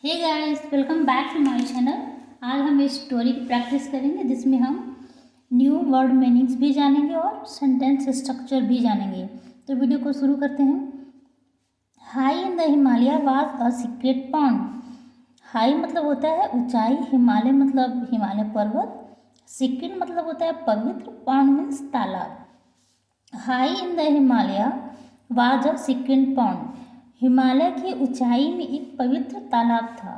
Hey guys, welcome back to my channel. आज हम इस स्टोरी की प्रैक्टिस करेंगे जिसमें हम न्यू वर्ड मीनिंग्स भी जानेंगे और सेंटेंस स्ट्रक्चर भी जानेंगे। तो वीडियो को शुरू करते हैं। High in the Himalaya was a secret pond. High मतलब होता है ऊंचाई, हिमालय मतलब हिमालय पर्वत, सीक्रेट मतलब होता है पवित्र, पॉन्ड मीन्स तालाब। High in the Himalaya was a secret pond. Himalaya की ऊंचाई में एक पवित्र तालाब था।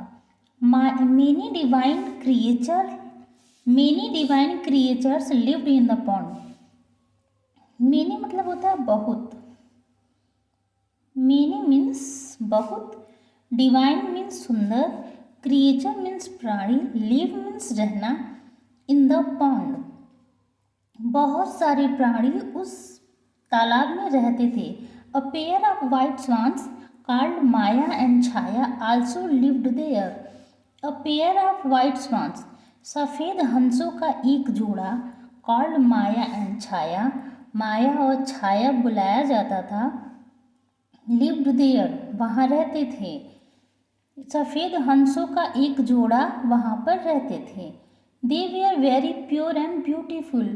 Many divine creatures lived in the pond. Many मतलब होता है बहुत, मेनी मीन्स बहुत, डिवाइन मीन्स सुंदर, क्रिएचर मीन्स प्राणी, लिव मीन्स रहना, इन द पॉन्ड बहुत सारे प्राणी उस तालाब में रहते थे। A pair of white swans called Maya and Chaya also lived there. A pair of white swans, सफ़ेद हंसों का एक जोड़ा, called Maya and Chaya, माया और छाया बुलाया जाता था, lived there, वहाँ रहते थे। सफ़ेद हंसों का एक जोड़ा वहाँ पर रहते थे। They were very pure and beautiful.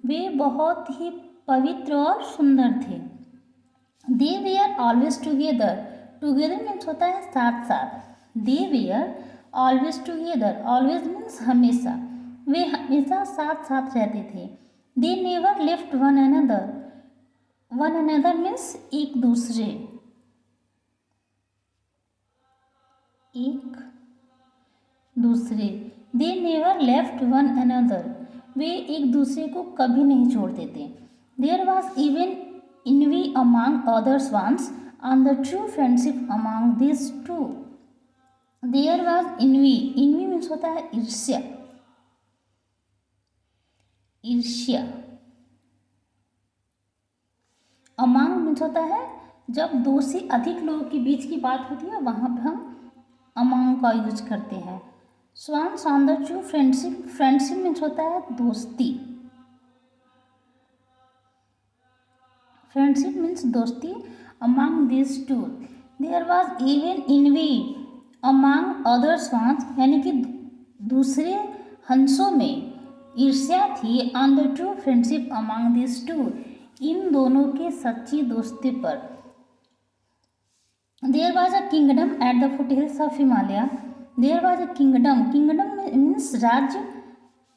वे बहुत ही पवित्र और सुंदर थे। They were always together. Together means होता है साथ साथ। They were always together, always means हमेशा, वे हमेशा साथ साथ रहते थे। They never left one another, one another means एक दूसरे, एक दूसरे। They never left one another, वे एक दूसरे को कभी नहीं छोड़ते थे। There was even envy among other swans and the true friendship among these two. There was envy. Envy means होता है ईर्ष्या, ईर्ष्या। among means होता है जब दो से अधिक लोगों के बीच की बात होती है वहाँ पे हम among का यूज करते हैं। swans on the true friendship, friendship means होता है दोस्ती, फ्रेंडशिप मीन्स दोस्ती। among these two there was even envy among other swans, यानी कि दूसरे हंसों में ईर्ष्या थी। on the true friendship among these two, इन दोनों के सच्ची दोस्ती पर। there was a kingdom at the foothills of Himalaya. there was a kingdom, kingdom means राज्य,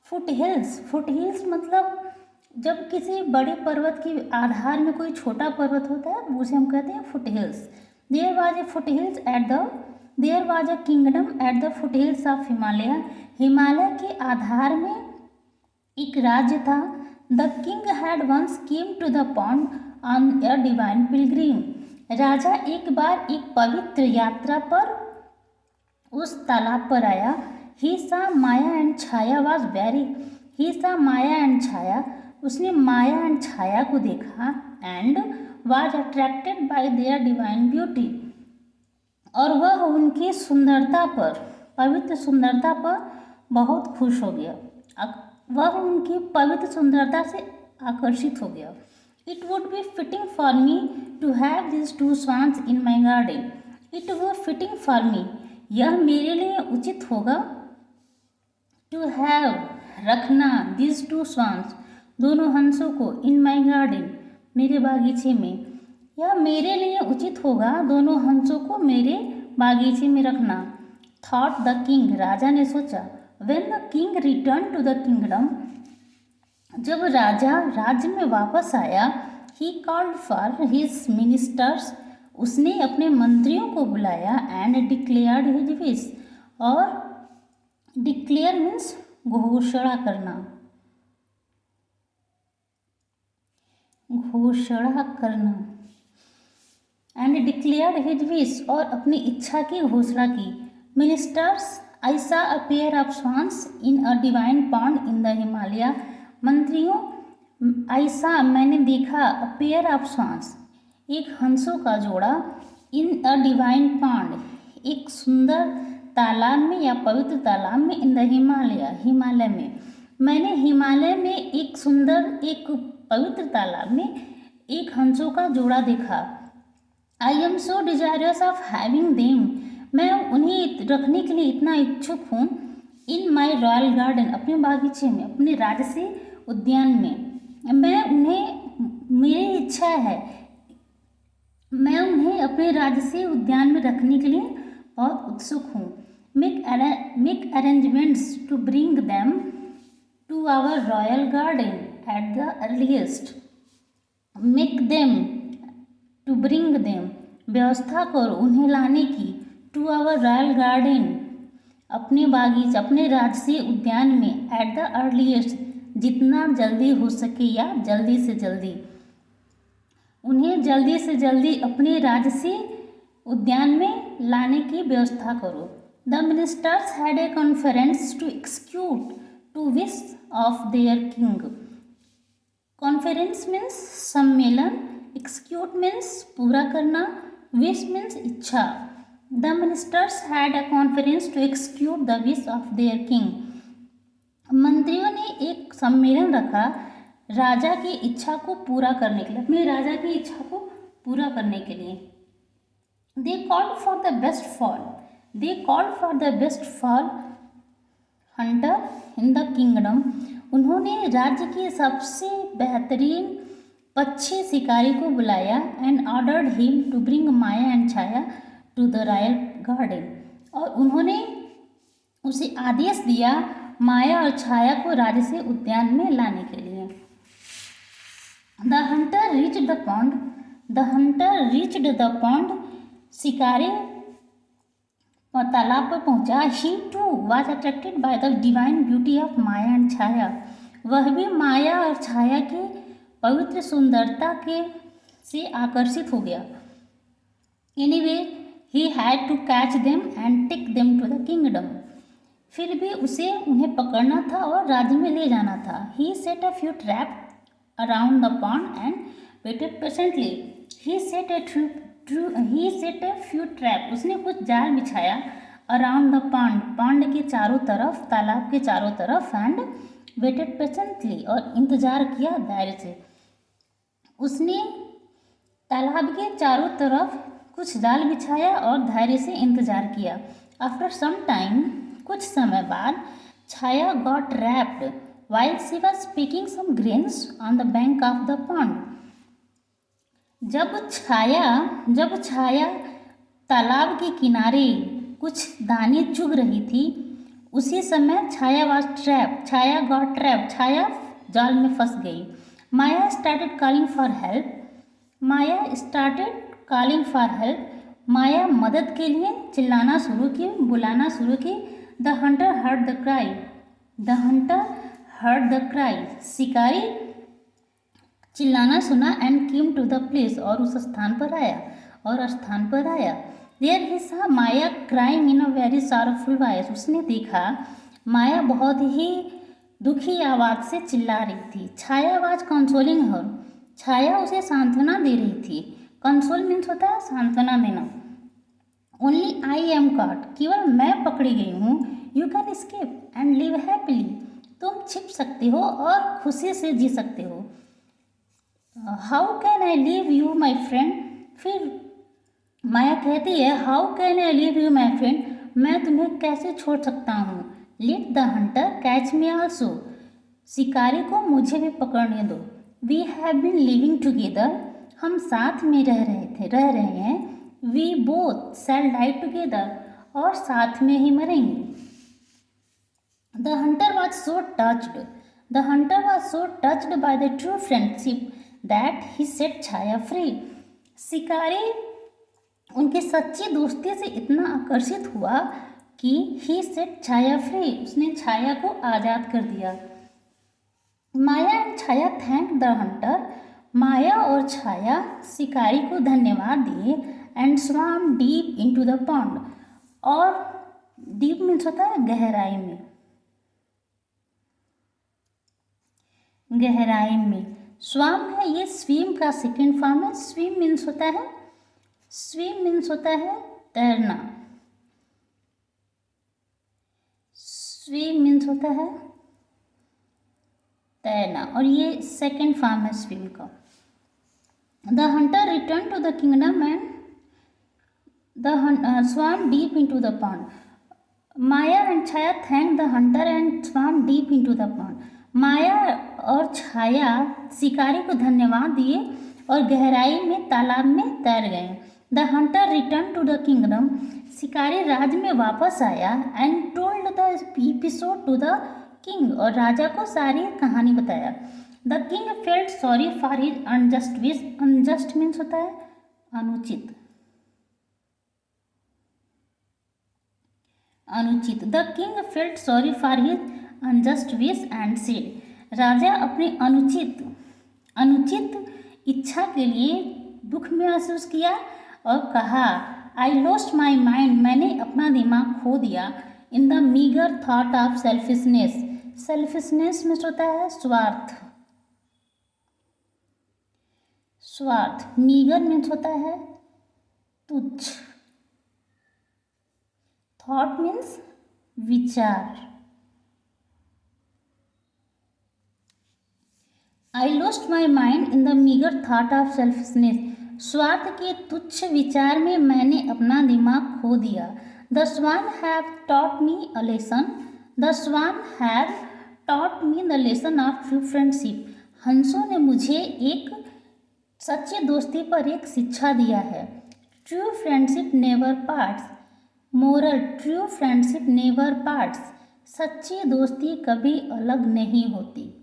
foothills, foothills मतलब जब किसी बड़े पर्वत के आधार में कोई छोटा पर्वत होता है उसे हम कहते हैं foot hills. There was a foot hills at the, there was a kingdom at the foot hills of Himalaya. Himalaya के आधार में एक राज्य था। The king had once came to the pond on a divine pilgrim. राजा एक बार एक पवित्र यात्रा पर उस तालाब पर आया। ही saw Maya and Chhaya was very, he saw Maya and छाया, उसने माया एंड छाया को देखा। And was attracted by there divine beauty, और वह उनकी सुंदरता पर, पवित्र सुंदरता पर बहुत खुश हो गया। वह उनकी पवित्र सुंदरता से आकर्षित हो गया। It would be fitting for me to have this two swans in my garden. It would fitting for me, यह मेरे लिए उचित होगा। टू हैव रखना, दिस टू स्वान्स दोनों हंसों को, इन माई गार्डन मेरे बागीचे में, यह मेरे लिए उचित होगा दोनों हंसों को मेरे बागीचे में रखना। थॉट द किंग, राजा ने सोचा। When the king return to the kingdom, जब राजा राज्य में वापस आया, he called for his ministers, उसने अपने मंत्रियों को बुलाया। एंड डिक्लेयर्ड हिज विश, और डिक्लेयर मीन्स घोषणा करना, घोषणा करना। एंड डिक्लेयर्ड हिज विश, और अपनी इच्छा की घोषणा की। मिनिस्टर्स, आई सा a pair of swans in a divine pond in the Himalaya. मंत्रियों, आई सा मैंने देखा, अ पेयर ऑफ स्वान्स एक हंसों का जोड़ा, इन अ डिवाइन पॉन्ड एक सुंदर तालाब में या पवित्र तालाब में, इन द हिमालय हिमालय में। मैंने हिमालय में एक सुंदर, एक पवित्र तालाब में एक हंसों का जोड़ा देखा। I am so desirous of having them, मैं उन्हें रखने के लिए इतना इच्छुक हूँ। इन माई रॉयल गार्डन, अपने बागीचे में, अपने राजसी उद्यान में। मैं उन्हें, मेरी इच्छा है, मैं उन्हें अपने राजसी उद्यान में रखने के लिए बहुत उत्सुक हूँ। Make arrangements to bring them to our royal garden at the earliest. Make them, to bring them, व्यवस्था करो उन्हें लाने की, टू आवर रॉयल गार्डन, अपने बागीचे, अपने राजसी उद्यान में, एट द अर्लीस्ट, जितना जल्दी हो सके या जल्दी से जल्दी, उन्हें जल्दी से जल्दी अपने राजसी उद्यान में लाने की व्यवस्था करो। The ministers had a conference to execute to wish of their king. Conference means सम्मेलन, एक्सिक्यूट मीन्स पूरा करना, विश मीन्स इच्छा। The ministers had a conference to execute the wish of their king. मंत्रियों ने एक सम्मेलन रखा राजा की इच्छा को पूरा करने के लिए, अपने राजा की इच्छा को पूरा करने के लिए। They called for the best fowl, they called for the best fowl hunter in the kingdom. उन्होंने राज्य के सबसे बेहतरीन पक्षी शिकारी को बुलाया। And ordered him to bring Maya and Chhaya to the royal garden. और उन्होंने उसे आदेश दिया माया और छाया को राजसी उद्यान में लाने के लिए। The hunter reached the pond, the hunter reached the pond. शिकारी तालाब पर पहुंचा। He too was attracted by the divine beauty of Maya and Chhaya. वह भी माया और छाया की पवित्र सुंदरता के से आकर्षित हो गया। Anyway he had to catch them and take them to the kingdom. फिर भी उसे उन्हें पकड़ना था और राज्य में ले जाना था। He set a few trap around the pond and waited patiently. He set a few trap, उसने कुछ जाल बिछाया। अराउंड द पॉन्ड, पॉन्ड के चारों तरफ, तालाब के चारों तरफ। एंड वेटेड पेशेंटली, और इंतजार किया धैर्य से। उसने तालाब के चारों तरफ कुछ जाल बिछाया और धैर्य से इंतजार किया। आफ्टर सम टाइम, कुछ समय बाद, Chhaya got wrapped while she was picking some grains on the bank of the pond. जब छाया तालाब के किनारे कुछ दाने चुग रही थी, उसी समय छाया गॉट ट्रैप, छाया जाल में फंस गई। Maya started calling for help, Maya मदद के लिए चिल्लाना शुरू की, बुलाना शुरू की। The hunter heard the cry, शिकारी चिल्लाना सुना। And came to the place, और उस स्थान पर आया। There he saw Maya crying in a very sorrowful voice. उसने देखा माया बहुत ही दुखी आवाज़ से चिल्ला रही थी। छाया वाज कंसोलिंग हर, छाया उसे सांत्वना दे रही थी। कंसोल मीन्स होता है सांत्वना देना। ओनली आई एम कॉट, केवल मैं पकड़ी गई हूँ। You can escape and live happily, तुम छिप सकते हो और खुशी से जी सकते हो। How can I leave you my friend, फिर माया कहती है how can I leave you my friend, मैं तुम्हें कैसे छोड़ सकता हूँ। Let the hunter catch me also, शिकारी को मुझे भी पकड़ने दो। We have been living together, हम साथ में रह रहे हैं। We both shall die together, और साथ में ही मरेंगे। The hunter was so touched by the true friendship that he set Chhaya free. शिकारी उनकी सच्ची दोस्ती से इतना आकर्षित हुआ कि he set छाया free, उसने छाया को आज़ाद कर दिया। Maya and Chhaya thank the hunter, Maya और छाया शिकारी को धन्यवाद दिए। And swam deep into the pond, और डीप मीन्स होता है गहराई में। स्वाम है ये स्विम का सेकेंड फॉर्म है। स्विम मीन्स होता है तैरना। स्विम मीन्स होता है तैरना, और ये सेकेंड फॉर्म है स्विम का। The hunter return to the kingdom and swam deep into the pond. Maya and Chaya thanked the hunter and swam deep into the pond. माया और छाया शिकारी को धन्यवाद दिए और गहराई में तालाब में तैर गए. The hunter return to the kingdom. शिकारी राज्य में वापस आया and told the episode to the king. और राजा को सारी कहानी बताया. The king felt sorry for his unjust wish. Unjust means होता है अनुचित. अनुचित. The king felt sorry for his unjust wish and said. राजा अपनी अनुचित इच्छा के लिए दुख महसूस किया और कहा, आई लॉस्ट माई माइंड. मैंने अपना दिमाग खो दिया. In the meagre thought of selfishness. Selfishness में होता है स्वार्थ. स्वार्थ. मीगर मीन्स होता है तुच्छ. थॉट मीन्स विचार. I lost my mind in the meagre thought of selfishness. स्वार्थ के तुच्छ विचार में मैंने अपना दिमाग खो दिया. The swan have taught me a lesson. The swan have taught me the lesson of true friendship. हंसों ने मुझे एक सच्ची दोस्ती पर एक शिक्षा दिया है. True friendship never parts. Moral. True friendship never parts. सच्ची दोस्ती कभी अलग नहीं होती.